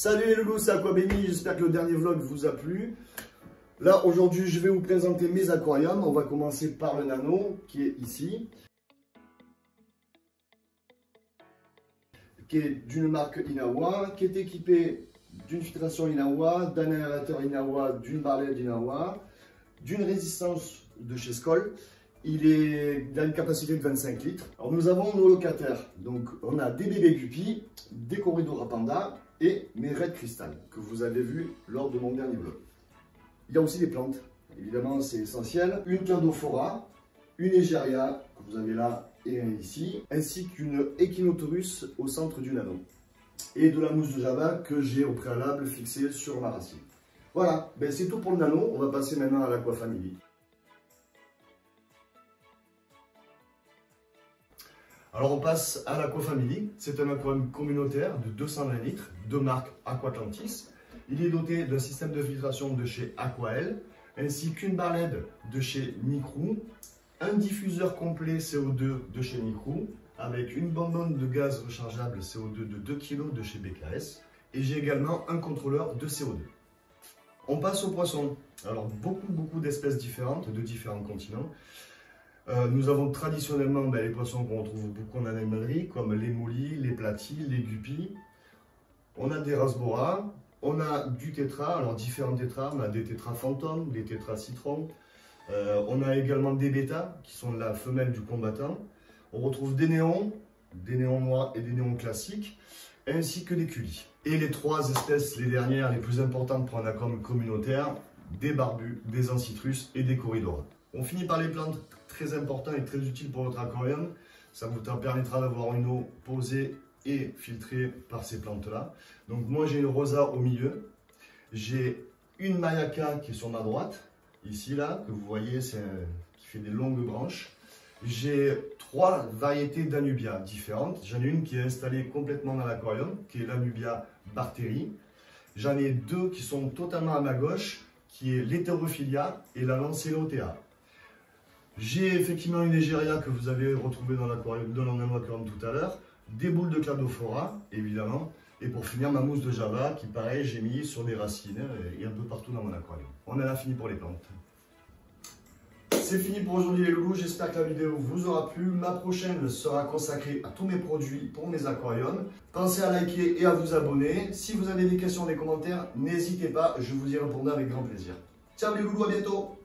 Salut les loulous, c'est Aquabéni, j'espère que le dernier vlog vous a plu. Là, aujourd'hui, je vais vous présenter mes aquariums. On va commencer par le nano, qui est ici. Qui est d'une marque Inawa, qui est équipé d'une filtration Inawa, d'un aérateur Inawa, d'une barlette Inawa, d'une résistance de chez Skoll. Il a une capacité de 25 litres. Alors nous avons nos locataires. Donc on a des bébés guppies, des corridors panda et mes Red Crystal que vous avez vu lors de mon dernier vlog. Il y a aussi des plantes, évidemment c'est essentiel. Une Cladophora, une Egeria que vous avez là et ici, ainsi qu'une Echinotaurus au centre du nano. Et de la mousse de Java que j'ai au préalable fixée sur ma racine. Voilà, ben c'est tout pour le nano. On va passer maintenant à l'Aqua-Family. Alors on passe à l'Aqua-Family. C'est un aquarium communautaire de 220 litres de marque Aquatlantis. Il est doté d'un système de filtration de chez Aquael, ainsi qu'une barlette de chez Nicrou, un diffuseur complet CO2 de chez Nicrou, avec une bonbonne de gaz rechargeable CO2 de 2 kg de chez BKS, et j'ai également un contrôleur de CO2. On passe aux poissons. Alors beaucoup d'espèces différentes, de différents continents. Nous avons traditionnellement les poissons qu'on retrouve beaucoup en animalerie, comme les mollies, les platies, les guppies. On a des rasbora, on a du tétra, alors différents tétras, on a des tétras fantômes, des tétras citron. On a également des bêtas, qui sont la femelle du combattant. On retrouve des néons noirs et des néons classiques, ainsi que des culis. Et les trois espèces, les dernières, les plus importantes pour un aquarium communautaire, des barbus, des ancitrus et des corridors. On finit par les plantes très importantes et très utiles pour votre aquarium. Ça vous permettra d'avoir une eau posée et filtrée par ces plantes-là. Donc moi j'ai une rosa au milieu. J'ai une mayaka qui est sur ma droite, ici là, que vous voyez, qui fait des longues branches. J'ai trois variétés d'Anubia différentes. J'en ai une qui est installée complètement dans l'aquarium, qui est l'Anubia Barteri. J'en ai deux qui sont totalement à ma gauche, qui est l'Heterophilia et la Lancelotea. J'ai effectivement une Egeria que vous avez retrouvée dans l'aquarium, dans l'aquarium tout à l'heure, des boules de Cladophora, évidemment, et pour finir ma mousse de Java, qui pareil, j'ai mis sur des racines et un peu partout dans mon aquarium. On en a fini pour les plantes. C'est fini pour aujourd'hui les loulous, j'espère que la vidéo vous aura plu. Ma prochaine sera consacrée à tous mes produits pour mes aquariums. Pensez à liker et à vous abonner. Si vous avez des questions, des commentaires, n'hésitez pas, je vous y répondrai avec grand plaisir. Ciao les loulous, à bientôt!